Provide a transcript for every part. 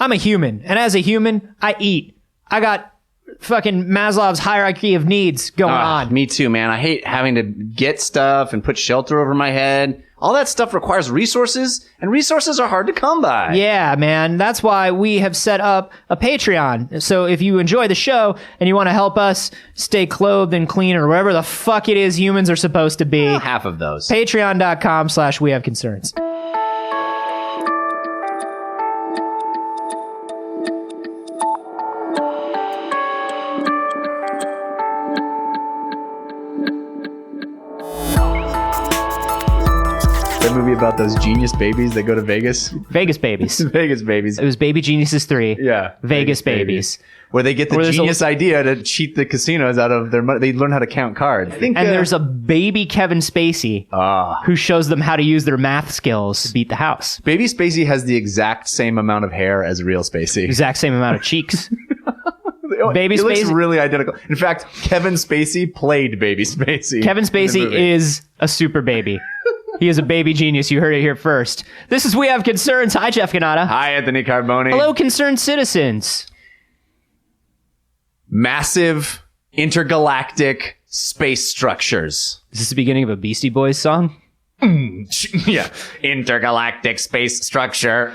I'm a human. And as a human, I eat. I got fucking Maslow's hierarchy of needs going on. Me too, man. I hate having to get stuff and put shelter over my head. All that stuff requires resources, and resources are hard to come by. Yeah, man. That's why we have set up a Patreon. So if you enjoy the show and you want to help us stay clothed and clean or whatever the fuck it is humans are supposed to be. Half of those. Patreon.com/wehaveconcerns. Movie about those genius babies that go to Vegas. Vegas Babies. Vegas Babies. It was Baby Geniuses 3. Yeah. Vegas Babies. Where they get the genius idea to cheat the casinos out of their money. They learn how to count cards. And there's a baby Kevin Spacey who shows them how to use their math skills to beat the house. Baby Spacey has the exact same amount of hair as real Spacey. Exact same amount of cheeks. Baby He Spacey looks really identical. In fact, Kevin Spacey played Baby Spacey. Kevin Spacey is a super baby. He is a baby genius. You heard it here first. This is We Have Concerns. Hi, Jeff Canada. Hi, Anthony Carboni. Hello, concerned citizens. Massive intergalactic space structures. Is this the beginning of a Beastie Boys song? Yeah. Intergalactic space structure,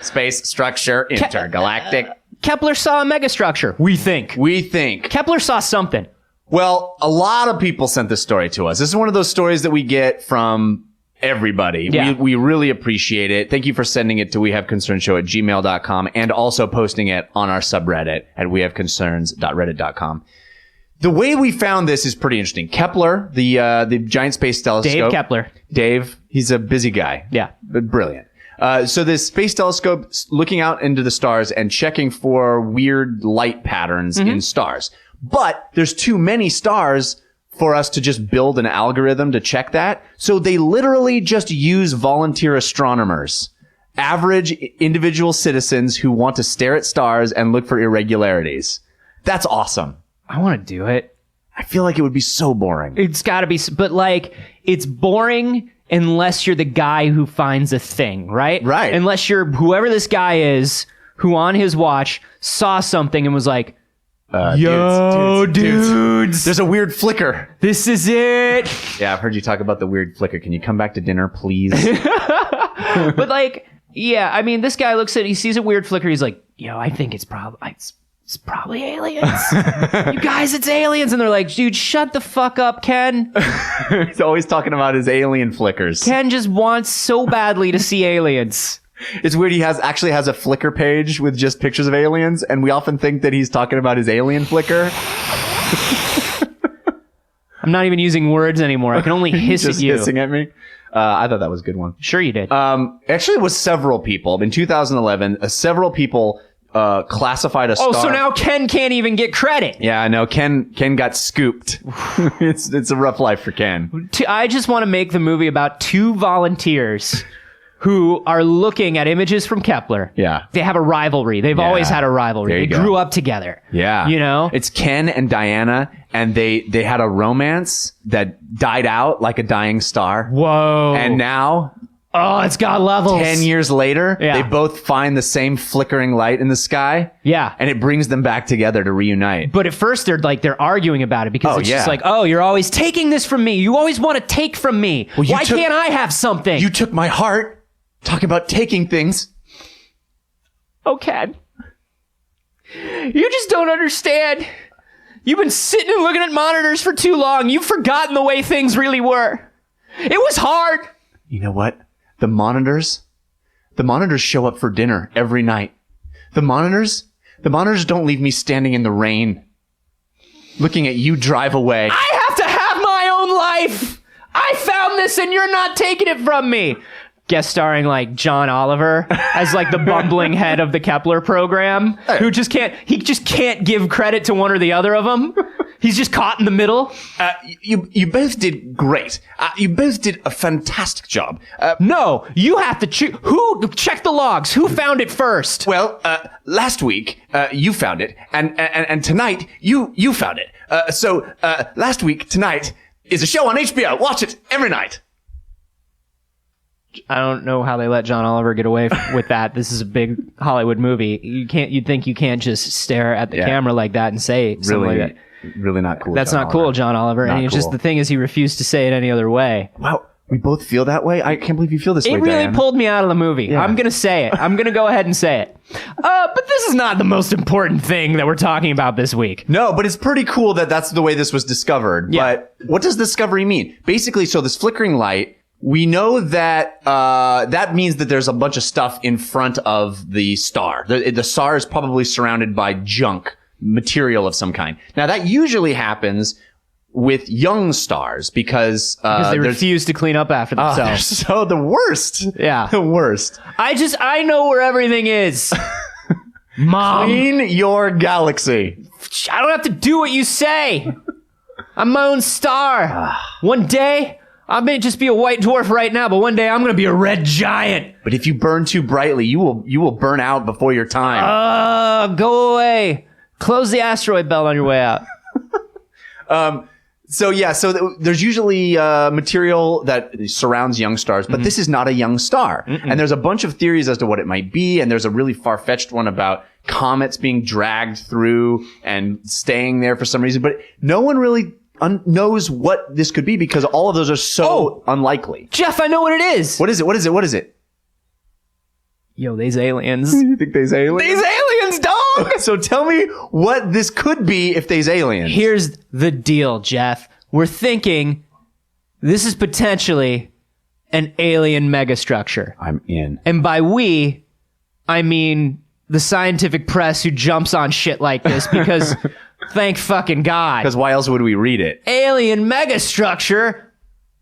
intergalactic. Kepler saw a megastructure. We think. Kepler saw something. Well, a lot of people sent this story to us. This is one of those stories that we get from everybody. Yeah. We really appreciate it. Thank you for sending it to wehaveconcernshow@gmail.com and also posting it on our subreddit at wehaveconcerns.reddit.com. The way we found this is pretty interesting. Kepler, the giant space telescope. Dave Kepler. Dave, he's a busy guy. Yeah. But brilliant. So this space telescope looking out into the stars and checking for weird light patterns in stars. But there's too many stars for us to just build an algorithm to check that. So they literally just use volunteer astronomers, average individual citizens who want to stare at stars and look for irregularities. That's awesome. I want to do it. I feel like it would be so boring. It's got to be, but like, it's boring unless you're the guy who finds a thing, right? Right. Unless you're whoever this guy is who on his watch saw something and was like, dudes, there's a weird flicker. This is it. Yeah, I've heard you talk about the weird flicker. Can you come back to dinner, please? But like, yeah, I mean, this guy looks at, he sees a weird flicker. He's like, I think it's probably aliens. You guys, it's aliens. And they're like, dude, shut the fuck up, Ken. He's always talking about his alien flickers. Ken just wants so badly to see aliens. It's weird. He actually has a Flickr page with just pictures of aliens, and we often think that he's talking about his alien Flickr. I'm not even using words anymore. I can only hiss just at you. hissing at me. I thought that was a good one. Sure you did. Actually, it was several people. In 2011, several people classified a star. Oh, so now Ken can't even get credit. Yeah, I know. Ken got scooped. It's a rough life for Ken. I just want to make the movie about two volunteers who are looking at images from Kepler. Yeah. They have a rivalry. They've always had a rivalry. There you They go. grew up together. Yeah. You know? It's Ken and Diana, and they had a romance that died out like a dying star. Whoa. And now, oh, it's got levels. 10 years later, Yeah. they both find the same flickering light in the sky. Yeah. And it brings them back together to reunite. But at first they're arguing about it because it's just like, oh, you're always taking this from me. You always want to take from me. Well, Why can't I have something? You took my heart. Talking about taking things. Oh, Ken. You just don't understand. You've been sitting and looking at monitors for too long. You've forgotten the way things really were. It was hard. You know what? The monitors show up for dinner every night. The monitors don't leave me standing in the rain, looking at you drive away. I have to have my own life. I found this and you're not taking it from me. Guest starring like John Oliver as like the bumbling head of the Kepler program, who just can't give credit to one or the other of them. He's just caught in the middle. You both did great. You both did a fantastic job. No, you have to choose. Who check the logs? Who found it first? Well, last week you found it, and tonight you found it. So last week tonight is a show on HBO. Watch it every night. I don't know how they let John Oliver get away with that. This is a big Hollywood movie. You'd think you can't just stare at the camera like that and say something like that. Really not cool. That's John not cool, John Oliver. Not And it's just cool. the thing is, he refused to say it any other way. Wow. We both feel that way? I can't believe you feel this way, It really Diana. pulled me out of the movie. Yeah. I'm going to say it. I'm going to go ahead and say it. But this is not the most important thing that we're talking about this week. No, but it's pretty cool that that's the way this was discovered. Yeah. But what does discovery mean? Basically, so this flickering light, we know that that means that there's a bunch of stuff in front of the star. The star is probably surrounded by junk, material of some kind. Now, that usually happens with young stars because They refuse to clean up after they're themselves. so the worst. Yeah. The worst. I know where everything is. Mom. Clean your galaxy. I don't have to do what you say. I'm my own star. One day, I may just be a white dwarf right now, but one day I'm going to be a red giant. But if you burn too brightly, you will burn out before your time. Go away. Close the asteroid belt on your way out. So there's usually material that surrounds young stars, but this is not a young star. And there's a bunch of theories as to what it might be, and there's a really far-fetched one about comets being dragged through and staying there for some reason, but no one really knows what this could be because all of those are so unlikely. Jeff, I know what it is. What is it? Yo, these aliens. You think there's aliens? These aliens, dog! So tell me what this could be if there's aliens. Here's the deal, Jeff. We're thinking this is potentially an alien megastructure. I'm in. And by we, I mean the scientific press who jumps on shit like this because thank fucking God. Because why else would we read it? Alien megastructure.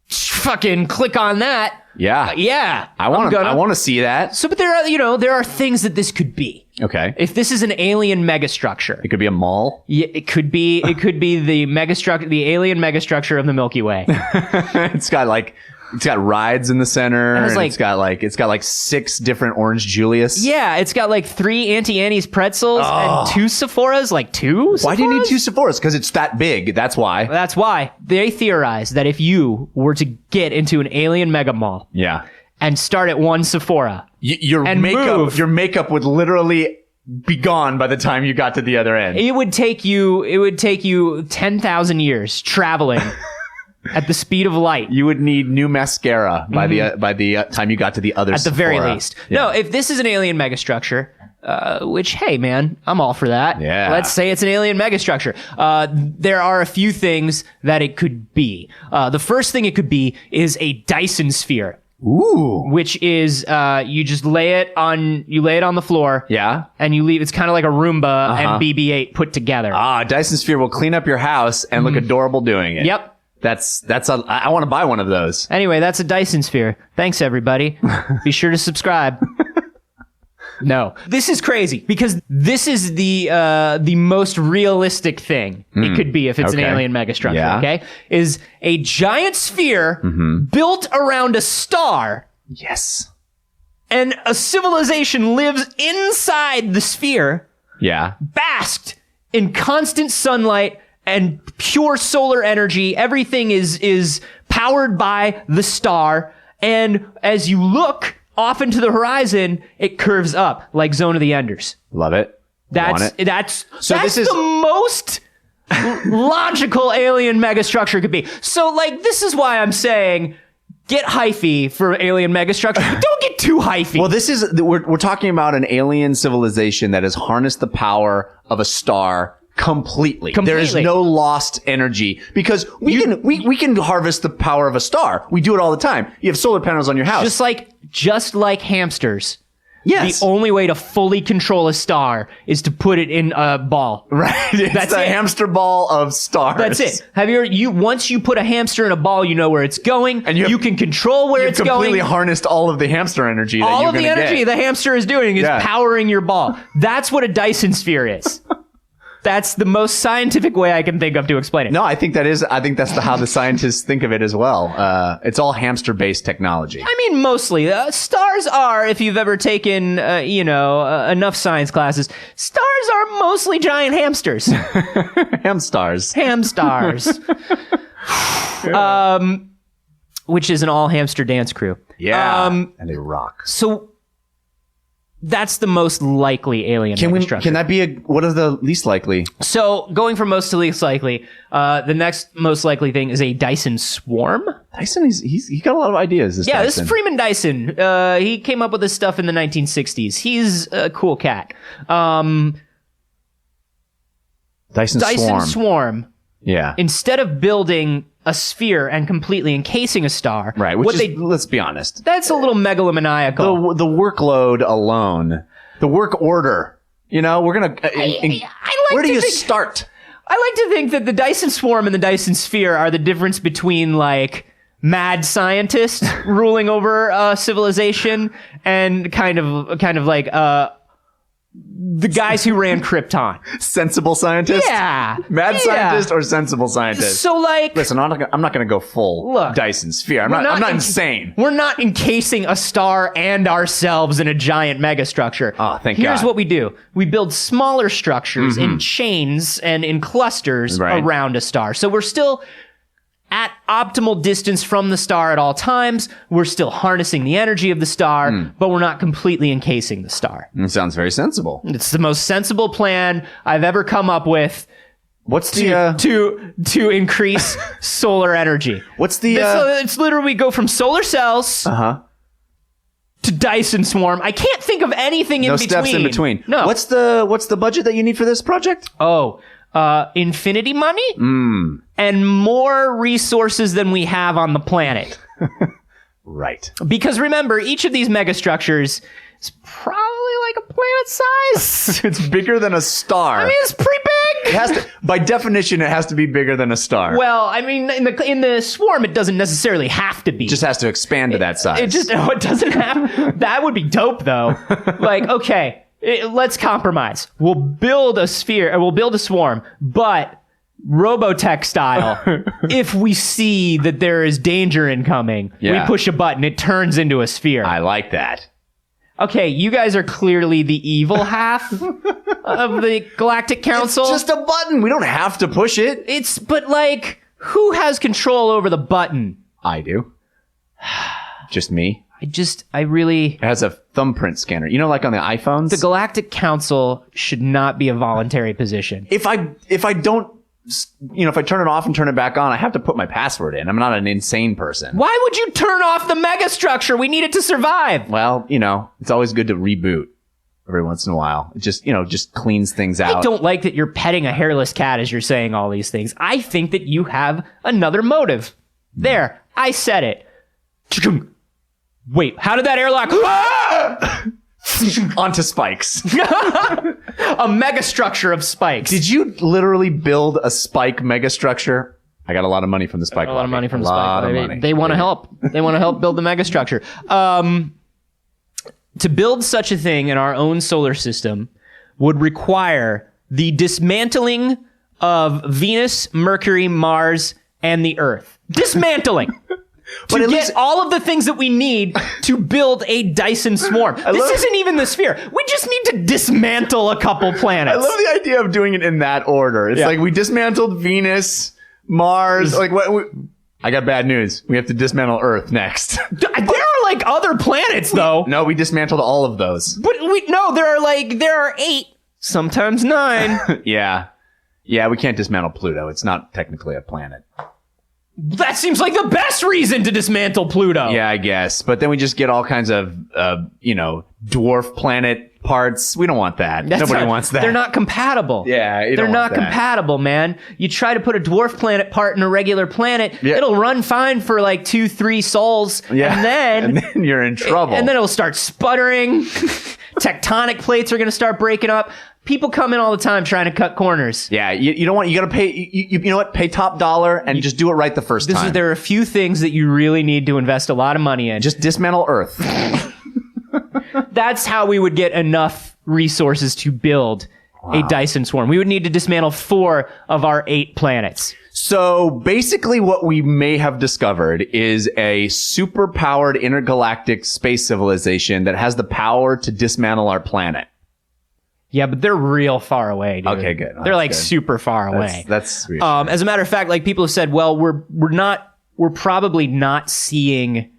Fucking click on that. Yeah. Yeah. I want to see that. So, but there are things that this could be. Okay. If this is an alien megastructure. It could be a mall. Yeah, it could be the megastructure, the alien megastructure of the Milky Way. It's got rides in the center. It's got like 6 different Orange Julius. Yeah, it's got like 3 Auntie Annie's pretzels and 2 Sephoras, like 2 Sephoras? Why do you need 2 Sephoras? Because it's that big. That's why. That's why. They theorize that if you were to get into an alien mega mall Yeah. and start at 1 Sephora, Your makeup would literally be gone by the time you got to the other end. it would take you 10,000 years traveling at the speed of light. You would need new mascara by the time you got to the other At the very Sephora. least. Yeah. No, if this is an alien megastructure, which, hey, man, I'm all for that. Yeah. Let's say it's an alien megastructure. There are a few things that it could be. The first thing it could be is a Dyson sphere. Ooh. Which is you just lay it on the floor. Yeah. And you leave. It's kind of like a Roomba and BB-8 put together. Dyson Sphere will clean up your house and look adorable doing it. Yep. I want to buy one of those. Anyway, that's a Dyson sphere. Thanks, everybody. Be sure to subscribe. No, this is crazy because this is the most realistic thing it could be if it's an Okay. alien megastructure. Yeah. Okay, is a giant sphere built around a star, Yes. and a civilization lives inside the sphere, Yeah. basked in constant sunlight and pure solar energy. Everything is powered by the star, and as you look off into the horizon, it curves up like Zone of the Enders. Love it. Want it. That's this is- the most logical alien megastructure could be. So, like, this is why I'm saying get hyphy for alien megastructure, but don't get too hyphy. Well, this is we're talking about an alien civilization that has harnessed the power of a star completely. There is no lost energy because we can harvest the power of a star. We do it all the time. You have solar panels on your house. Just like hamsters. Yes. The only way to fully control a star is to put it in a ball. Right. That's a it. hamster ball of stars. That's it. Have you once you put a hamster in a ball, you know where it's going, and you can control where it's completely going. harnessed all of the hamster energy that All you're of the gonna energy get. the hamster is doing is powering your ball. That's what a Dyson sphere is. That's the most scientific way I can think of to explain it. No, I think that's how the scientists think of it as well. It's all hamster-based technology. I mean, mostly. Stars are, if you've ever taken, enough science classes, stars are mostly giant hamsters. Ham stars. Ham stars. Which is an all hamster dance crew. Yeah. And they rock. So that's the most likely alien megastructure. Can that be what is the least likely? So going from most to least likely, the next most likely thing is a Dyson swarm. Dyson, he got a lot of ideas. This is Freeman Dyson. He came up with this stuff in the 1960s. He's a cool cat. Dyson swarm. Yeah. Instead of building a sphere and completely encasing a star, right? Let's be honest, that's a little megalomaniacal. The workload alone, the work order. You know, we're gonna. Where do you start? I like to think that the Dyson swarm and the Dyson sphere are the difference between like mad scientists ruling over civilization and kind of like the guys who ran Krypton. Sensible scientist? Yeah. Mad scientist or sensible scientist? So like... Listen, I'm not going to go full Dyson sphere. I'm not insane. We're not encasing a star and ourselves in a giant megastructure. Oh, thank God. Here's what we do. We build smaller structures in chains and in clusters around a star. So we're still at optimal distance from the star at all times. We're still harnessing the energy of the star, but we're not completely encasing the star. It sounds very sensible. It's the most sensible plan I've ever come up with. What's to increase solar energy? What's the it's literally we go from solar cells to Dyson swarm. I can't think of anything in between. No steps in between. No. What's the budget that you need for this project? Infinity money and more resources than we have on the planet. Right. Because remember, each of these megastructures is probably like a planet size. It's bigger than a star. I mean, it's pretty big. It has to, by definition, it has to be bigger than a star. Well, I mean, in the swarm, it doesn't necessarily have to be. It just has to expand to that size. It doesn't have. That would be dope, though. Like, okay. Let's compromise. We'll build a sphere, or we'll build a swarm, but Robotech style. If we see that there is danger incoming, we push a button, it turns into a sphere. I like that. Okay, you guys are clearly the evil half of the Galactic Council. It's just a button. We don't have to push it. But like, who has control over the button? I do. Just me. It has a thumbprint scanner. You know, like on the iPhones? The Galactic Council should not be a voluntary position. If I don't, if I turn it off and turn it back on, I have to put my password in. I'm not an insane person. Why would you turn off the megastructure? We need it to survive. Well, it's always good to reboot every once in a while. It just cleans things out. I don't like that you're petting a hairless cat as you're saying all these things. I think that you have another motive. There, I said it. Wait, how did that airlock... Onto spikes. A megastructure of spikes. Did you literally build a spike megastructure? I got a lot of money from the spike. A lot of money from the spike. They want to help. They want to help build the megastructure. To build such a thing in our own solar system would require the dismantling of Venus, Mercury, Mars, and the Earth. Dismantling. To get least all of the things that we need to build a Dyson swarm. This isn't even the sphere. We just need to dismantle a couple planets. I love the idea of doing it in that order. It's like we dismantled Venus, Mars. Like what? I got bad news. We have to dismantle Earth next. There are like other planets, though. No, we dismantled all of those. But there are 8, sometimes 9. Yeah, we can't dismantle Pluto. It's not technically a planet. That seems like the best reason to dismantle Pluto. Yeah, I guess. But then we just get all kinds of, dwarf planet parts. We don't want that. Nobody wants that. They're not compatible. Yeah, they're not compatible, man. You try to put a dwarf planet part in a regular planet, it'll run fine for like 2-3 sols, and then you're in trouble. And then it'll start sputtering. Tectonic plates are going to start breaking up. People come in all the time trying to cut corners. Yeah, you don't want. You got to pay. You know what? Pay top dollar and just do it right the first time. There are a few things that you really need to invest a lot of money in. Just dismantle Earth. That's how we would get enough resources to build a Dyson swarm. We would need to dismantle 4 of our 8 planets. So basically what we may have discovered is a super-powered intergalactic space civilization that has the power to dismantle our planet. Yeah, but they're real far away, dude. Okay, good. They're like super far away. That's reassuring. As a matter of fact, like people have said, well, we're probably not seeing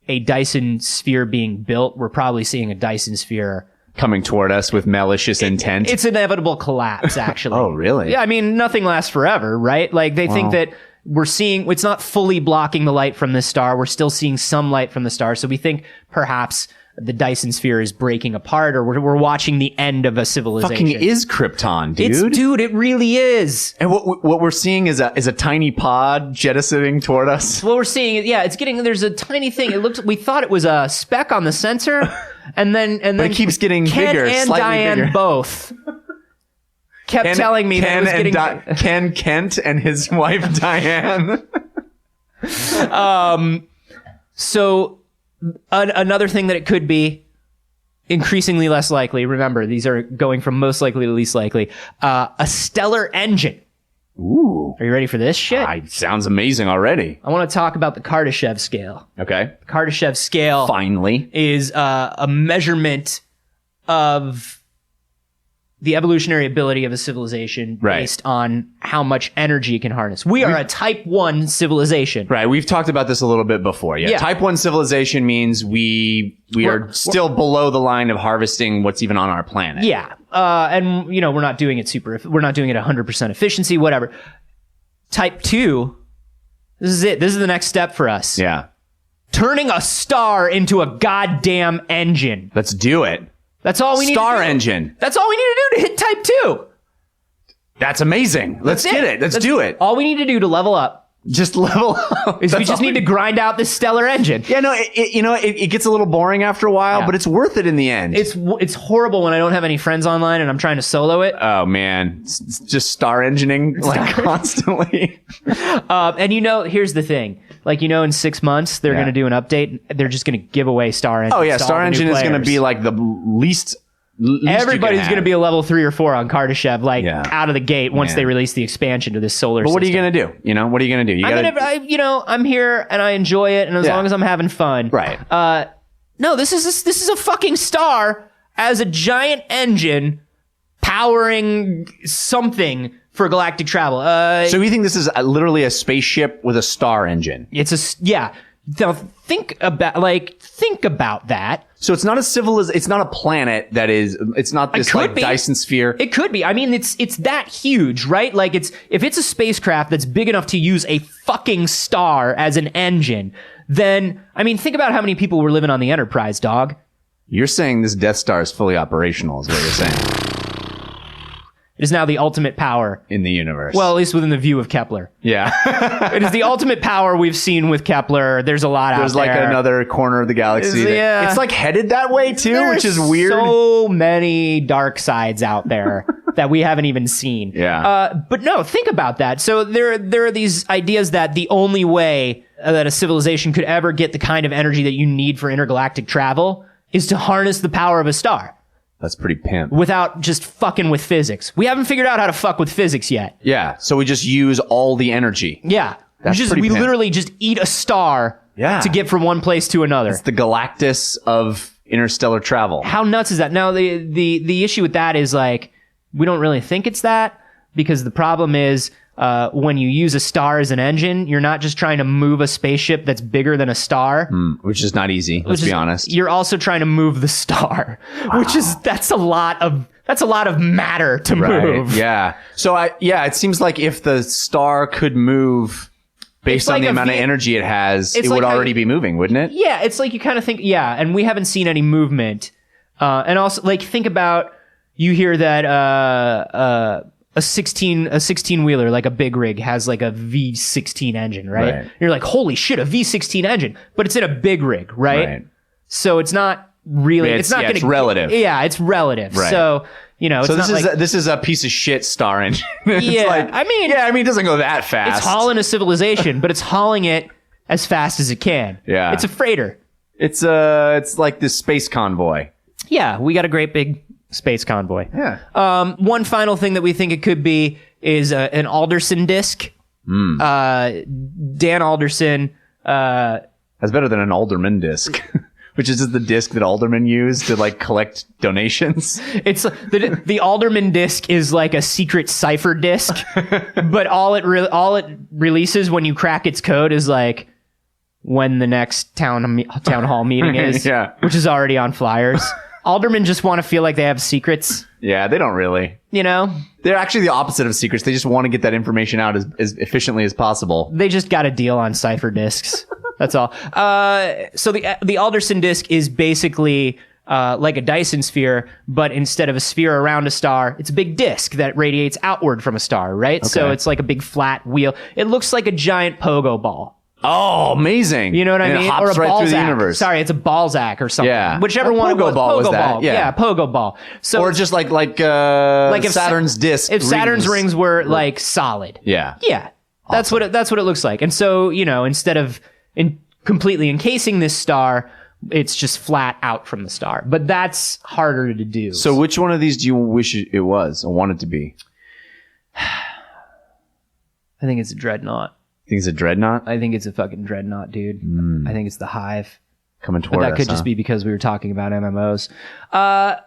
a Dyson sphere being built, we're probably seeing a Dyson sphere. Coming toward us with malicious intent. It's inevitable collapse, actually. Oh, really? Yeah, I mean, nothing lasts forever, right? Like, they think that we're seeing, it's not fully blocking the light from this star. We're still seeing some light from the star. So we think perhaps the Dyson sphere is breaking apart, or we're watching the end of a civilization. Fucking is Krypton, dude. Dude, it really is. And what we're seeing is a tiny pod jettisoning toward us. What we're seeing is, there's a tiny thing. We thought it was a speck on the sensor, and then But it keeps getting Ken bigger, and slightly Diane bigger. both kept telling me that it was getting... Ken Kent and his wife Diane. So another thing that it could be, increasingly less likely, remember, these are going from most likely to least likely, a stellar engine. Ooh. Are you ready for this shit? Sounds amazing already. I want to talk about the Kardashev scale. Okay. The Kardashev scale Finally. is a measurement of the evolutionary ability of a civilization based on how much energy it can harness. We are a type 1 civilization. Right. We've talked about this a little bit before. Yeah. Type 1 civilization means we are still below the line of harvesting what's even on our planet. Yeah. And we're not doing it we're not doing it 100% efficiency, whatever. Type 2, this is it. This is the next step for us. Yeah. Turning a star into a goddamn engine. Let's do it. That's all we need to do. Star engine. That's all we need to do to hit type 2. That's amazing. Let's get it. Let's do it. All we need to do to level up Just level up. is we just need to grind out this stellar engine. Yeah, no, it gets a little boring after a while, but it's worth it in the end. It's horrible when I don't have any friends online and I'm trying to solo it. Oh man, it's just star engineering like constantly. And here's the thing. Like, in 6 months, they're going to do an update. They're just going to give away Star Engine. Oh yeah, Star Engine is going to be like the least everybody's going to be a level 3 or 4 on Kardashev, out of the gate once they release the expansion to this solar system. But what are you going to do? What are you going to do? I'm here and I enjoy it, and as long as I'm having fun. Right. No, this is a fucking star as a giant engine powering something for galactic travel. So we think this is literally a spaceship with a star engine. Now think about that. So it's not it's not a planet that is, it's not this Dyson sphere. It could be. I mean, it's that huge, right? Like if it's a spacecraft that's big enough to use a fucking star as an engine, then, I mean, think about how many people were living on the Enterprise, dog. You're saying this Death Star is fully operational is what you're saying. It is now the ultimate power in the universe. Well, at least within the view of Kepler. Yeah. It is the ultimate power we've seen with Kepler. There's a lot out there. There's like another corner of the galaxy. It's like headed that way too, which is weird. So many dark sides out there that we haven't even seen. Yeah. But no, think about that. So there are these ideas that the only way that a civilization could ever get the kind of energy that you need for intergalactic travel is to harness the power of a star. That's pretty pimp. Without just fucking with physics. We haven't figured out how to fuck with physics yet. Yeah. So we just use all the energy. Yeah. That's we literally just eat a star to get from one place to another. It's the Galactus of interstellar travel. How nuts is that? Now, the issue with that is, like, we don't really think it's that, because the problem is when you use a star as an engine, you're not just trying to move a spaceship that's bigger than a star. Which is not easy, let's be honest. You're also trying to move the star, that's a lot of matter to move. Yeah. So it seems like if the star could move based on the amount of energy it has, it would already be moving, wouldn't it? Yeah, it's like you kind of think, and we haven't seen any movement. And also, like, think about, you hear that a 16 wheeler, like a big rig, has like a V16 engine, right? You're like, holy shit, a V16 engine, but it's in a big rig, right? So it's not really, it's relative. Yeah, it's relative. Right. So, this is a piece of shit star engine. It doesn't go that fast. It's hauling a civilization, but it's hauling it as fast as it can. Yeah. It's a freighter. It's like this space convoy. Yeah, we got a great big space convoy. Yeah. One final thing that we think it could be is an Alderson disc. Dan Alderson. That's better than an alderman disc, which is just the disc that aldermen use to like collect donations. It's the alderman disc is like a secret cipher disc, but all it releases when you crack its code is like when the next town hall meeting is, Yeah. which is already on flyers. Aldermen just want to feel like they have secrets, Yeah, they don't really. you know? They're actually the opposite of secrets. They just want to get that information out as efficiently as possible. They just got a deal on cipher disks. That's all. So the Alderson disk is basically like a Dyson sphere, but instead of a sphere around a star, it's a big disk that radiates outward from a star, right? So Okay. it's like a big flat wheel. It looks like a giant pogo ball. Oh, amazing. You know what I And mean? It hops Or a right through Balzac. the universe. Sorry, it's a Balzac or something. Yeah. Whichever A one it pogo was. ball was Pogo that, ball. yeah. Pogo ball. So Or just like if Saturn's disk. If Saturn's rings were like solid. Yeah. Yeah. That's what it looks like. And so, instead of completely encasing this star, it's just flat out from the star. But that's harder to do. So which one of these do you wish it was or want it to be? I think it's a dreadnought. Think it's a dreadnought I think it's a fucking dreadnought, dude. I think it's the Hive. coming But toward us. that could just be because we were talking about MMOs. I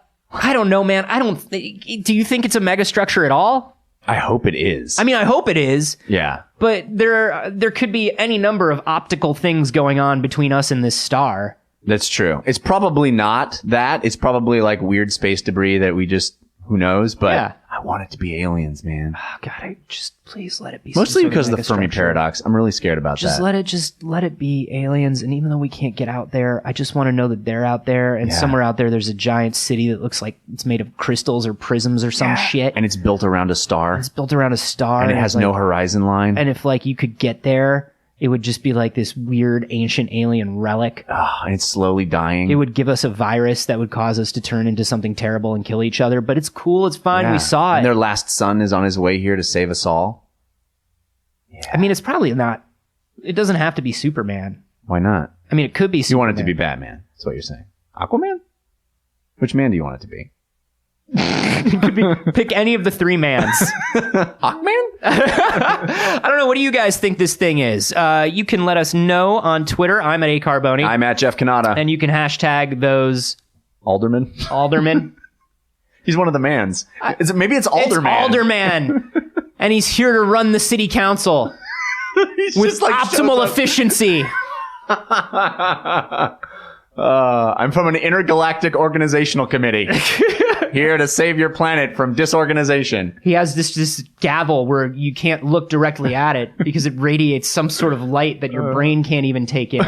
don't know, man. Do you think it's a megastructure at all? I hope it is. I mean, I hope it is. Yeah. But there could be any number of optical things going on between us and this star. That's true. It's probably not that. It's probably like weird space debris that we just, who knows? But Yeah. I want it to be aliens, man. Oh, God, please let it be. Mostly some because of sort the Fermi megastructure. paradox. I'm really scared about Just that. let it be aliens. And even though we can't get out there, I just want to know that they're out there. And Yeah. somewhere out there, there's a giant city that looks like it's made of crystals or prisms or some shit. And it's built around a star. It's built around a star. And it has it's no like- horizon line. And if like you could get there, it would just be like this weird ancient alien relic. And it's slowly dying. It would give us a virus that would cause us to turn into something terrible and kill each other. But it's cool. It's fine. Yeah. We saw And it. their last son is on his way here to save us all. I mean, it's probably not. It doesn't have to be Superman. Why not? I mean, it could be You Superman. want it to be Batman. That's what you're saying. Aquaman? Which man do you want it to be? Pick any of the three mans. Hawkman? I don't know. What do you guys think this thing is? You can let us know on Twitter. I'm at acarboni. I'm at Jeff Kanata. And you can hashtag those Alderman? aldermen. He's one of the mans. Maybe it's Alderman. It's alderman. And he's here to run the city council He's with just like optimal shows up. efficiency. I'm from an intergalactic organizational committee. Here to save your planet from disorganization. He has this gavel where you can't look directly at it because it radiates some sort of light that your brain can't even take in.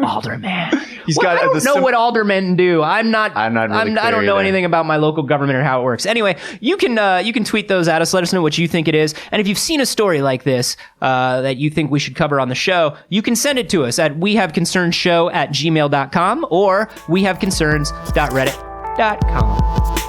Alderman. He's Well, got I don't know what aldermen do. I'm not really I don't know either. anything about my local government or how it works. Anyway, you can tweet those at us. Let us know what you think it is. And if you've seen a story like this that you think we should cover on the show, you can send it to us at wehaveconcernshow@gmail.com or wehaveconcerns.reddit.com.